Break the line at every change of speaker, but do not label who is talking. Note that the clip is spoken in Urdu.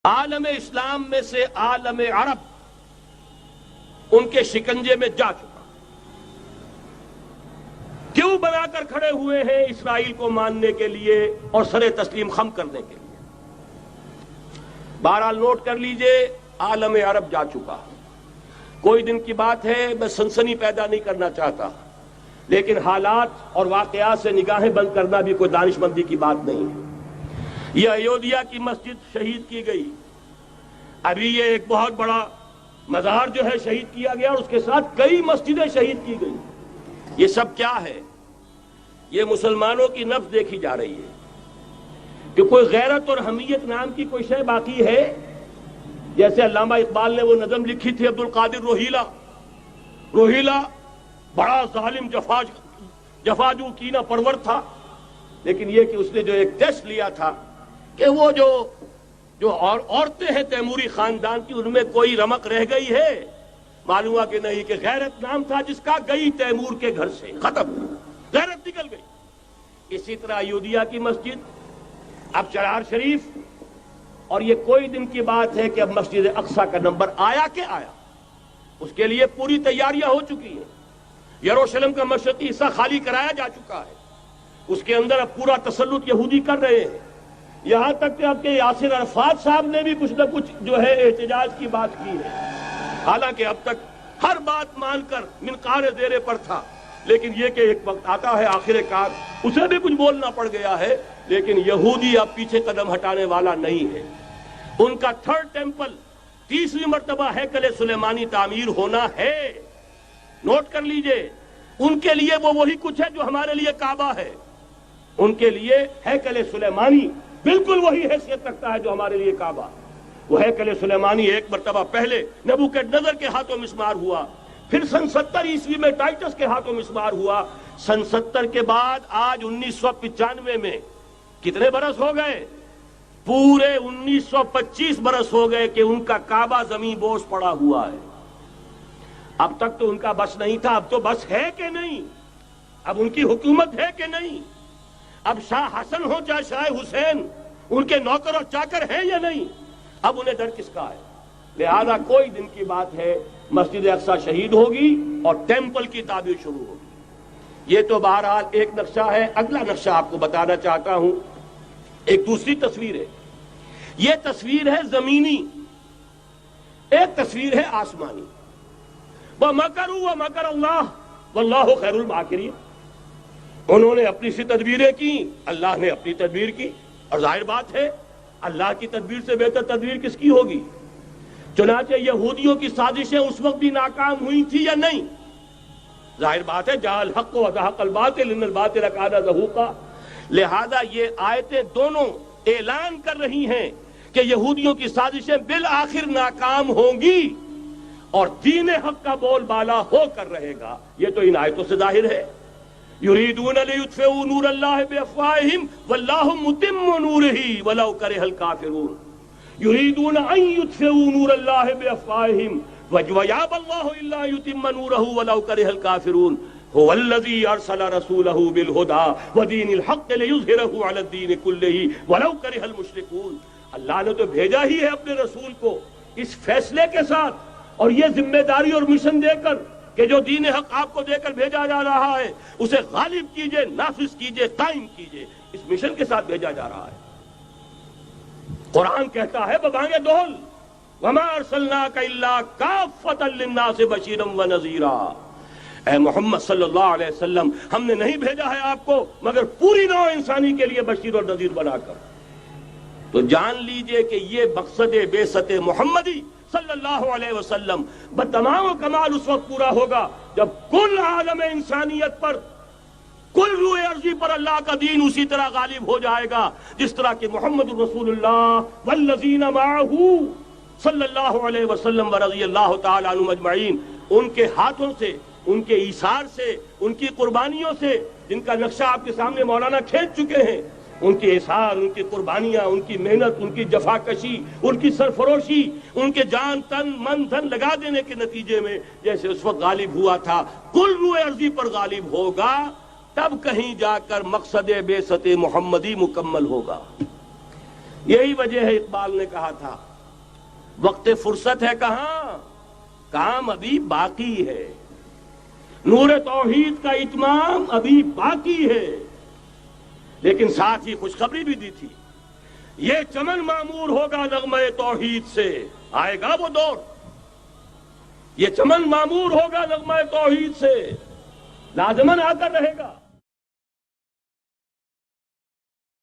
عالم اسلام میں سے عالم عرب ان کے شکنجے میں جا چکا، کیوں بنا کر کھڑے ہوئے ہیں اسرائیل کو ماننے کے لیے اور سر تسلیم خم کرنے کے لیے؟ بہرحال نوٹ کر لیجئے، عالم عرب جا چکا۔ کوئی دن کی بات ہے، میں سنسنی پیدا نہیں کرنا چاہتا، لیکن حالات اور واقعات سے نگاہیں بند کرنا بھی کوئی دانش مندی کی بات نہیں ہے۔ یہ ایودھیا کی مسجد شہید کی گئی، ابھی یہ ایک بہت بڑا مزار جو ہے شہید کیا گیا، اور اس کے ساتھ کئی مسجدیں شہید کی گئی۔ یہ سب کیا ہے؟ یہ مسلمانوں کی نفس دیکھی جا رہی ہے کہ کوئی غیرت اور حمیت نام کی کوئی شے باقی ہے؟ جیسے علامہ اقبال نے وہ نظم لکھی تھی، عبد القادر روہیلا بڑا ظالم جفاجو کینہ پرور تھا، لیکن یہ کہ اس نے جو ایک ٹیسٹ لیا تھا کہ وہ جو عورتیں ہیں تیموری خاندان کی، ان میں کوئی رمق رہ گئی ہے؟ معلوم ہوا کہ نہیں، کہ غیرت نام تھا جس کا گئی تیمور کے گھر سے، ختم، غیرت نکل گئی۔ اسی طرح ایودھیا کی مسجد، اب چرار شریف، اور یہ کوئی دن کی بات ہے کہ اب مسجد اقصی کا نمبر آیا کہ آیا، اس کے لیے پوری تیاریاں ہو چکی ہیں۔ یروشلم کا مشرقی حصہ خالی کرایا جا چکا ہے، اس کے اندر اب پورا تسلط یہودی کر رہے ہیں، یہاں تک کہ اب کے یاسر عرفات صاحب نے بھی کچھ نہ کچھ جو ہے احتجاج کی بات کی ہے، حالانکہ اب تک ہر بات مان کر منقار زیرے پر تھا، لیکن یہ کہ ایک وقت آتا ہے آخر کار اسے بھی کچھ بولنا پڑ گیا ہے۔ لیکن یہودی اب پیچھے قدم ہٹانے والا نہیں ہے۔ ان کا تھرڈ ٹیمپل، 30ویں مرتبہ ہیکل سلیمانی تعمیر ہونا ہے، نوٹ کر لیجئے۔ ان کے لیے وہ وہی کچھ ہے جو ہمارے لیے کعبہ ہے، ان کے لیے ہیکل سلیمانی بالکل وہی حیثیت رکھتا ہے جو ہمارے لیے کعبہ۔ وہ ہیکل سلیمانی ایک مرتبہ پہلے نبوکدنضر کے ہاتھوں مسمار ہوا، پھر سن 70 عیسوی میں ٹائٹس کے ہاتھوں مسمار ہوا، سن 70 کے بعد آج 1995 میں کتنے برس ہو گئے؟ پورے 1925 برس ہو گئے کہ ان کا کعبہ زمین بوس پڑا ہوا ہے۔ اب تک تو ان کا بس نہیں تھا، اب تو بس ہے کہ نہیں؟ اب ان کی حکومت ہے کہ نہیں؟ اب شاہ حسن ہو چاہے شاہ حسین، ان کے نوکر اور چاکر ہیں یا نہیں؟ اب انہیں ڈر کس کا ہے؟ لہذا کوئی دن کی بات ہے، مسجد اقصی شہید ہوگی اور ٹیمپل کی تعمیر شروع ہوگی۔ یہ تو بہرحال ایک نقشہ ہے۔ اگلا نقشہ آپ کو بتانا چاہتا ہوں، ایک دوسری تصویر ہے۔ یہ تصویر ہے زمینی، ایک تصویر ہے آسمانی۔ وَمَكَرُوا وَمَكَرَ اللَّهُ وَاللَّهُ خَيْرُ الْمَاكِرِينَ۔ انہوں نے اپنی سی تدبیریں کی، اللہ نے اپنی تدبیر کی، اور ظاہر بات ہے اللہ کی تدبیر سے بہتر تدبیر کس کی ہوگی؟ چنانچہ یہودیوں کی سازشیں اس وقت بھی ناکام ہوئی تھی یا نہیں؟ ظاہر بات ہے جاء الحق وزهق الباطل ان الباطل کان زهوقا۔ لہذا یہ آیتیں دونوں اعلان کر رہی ہیں کہ یہودیوں کی سازشیں بالآخر ناکام ہوں گی اور دین حق کا بول بالا ہو کر رہے گا۔ یہ تو ان آیتوں سے ظاہر ہے۔ یریدون لیطفئوا نور اللہ بافواہہم واللہ متم نورہ ولو کرہ الکافرون۔ یریدون ان یطفئوا نور اللہ بافواہہم ویابى اللہ الا یتم نورہ ولو کرہ الکافرون۔ هو الذی ارسل رسولہ بالہدی ودین الحق لیظہرہ علی الدین کلہ ولو کرہ المشرکون۔ اللہ نے تو بھیجا ہی ہے اپنے رسول کو اس فیصلے کے ساتھ اور یہ ذمہ داری اور مشن دے کر کہ جو دین حق آپ کو دے کر بھیجا جا رہا ہے اسے غالب کیجئے، نافذ کیجئے، قائم کیجئے۔ اس مشن کے ساتھ بھیجا جا رہا ہے۔ قرآن کہتا ہے ببانگ دہل وما ارسلناک الا کافۃ للناس بشیرا ونذیرا۔ اے محمد صلی اللہ علیہ وسلم، ہم نے نہیں بھیجا ہے آپ کو مگر پوری نوع انسانی کے لیے بشیر اور نذیر بنا کر۔ تو جان لیجئے کہ یہ مقصد بعثت محمدی صلی اللہ علیہ وسلم بتمام و کمال اس وقت پورا ہوگا جب کل عالم انسانیت پر، کل روئے ارضی پر اللہ کا دین اسی طرح غالب ہو جائے گا جس طرح کہ محمد رسول اللہ والذین معہ صلی اللہ علیہ وسلم ورضی اللہ تعالی عنہم اجمعین، ان کے ہاتھوں سے، ان کے ایثار سے، ان کی قربانیوں سے، جن کا نقشہ آپ کے سامنے مولانا کھینچ چکے ہیں، ان کے اثار، ان کی قربانیاں، ان کی محنت، ان کی جفاکشی، ان کی سرفروشی، ان کے جان تن من دھن لگا دینے کے نتیجے میں جیسے اس وقت غالب ہوا تھا کل روئے ارضی پر غالب ہوگا، تب کہیں جا کر مقصد بعثت محمدی مکمل ہوگا۔ یہی وجہ ہے اقبال نے کہا تھا وقت فرصت ہے کہاں، کام ابھی باقی ہے، نور توحید کا اتمام ابھی باقی ہے۔ لیکن ساتھ ہی خوشخبری بھی دی تھی، یہ چمن معمور ہوگا نغمہ توحید سے، آئے گا وہ دور، یہ چمن معمور ہوگا نغمہ توحید سے، لازماً آ کر رہے گا۔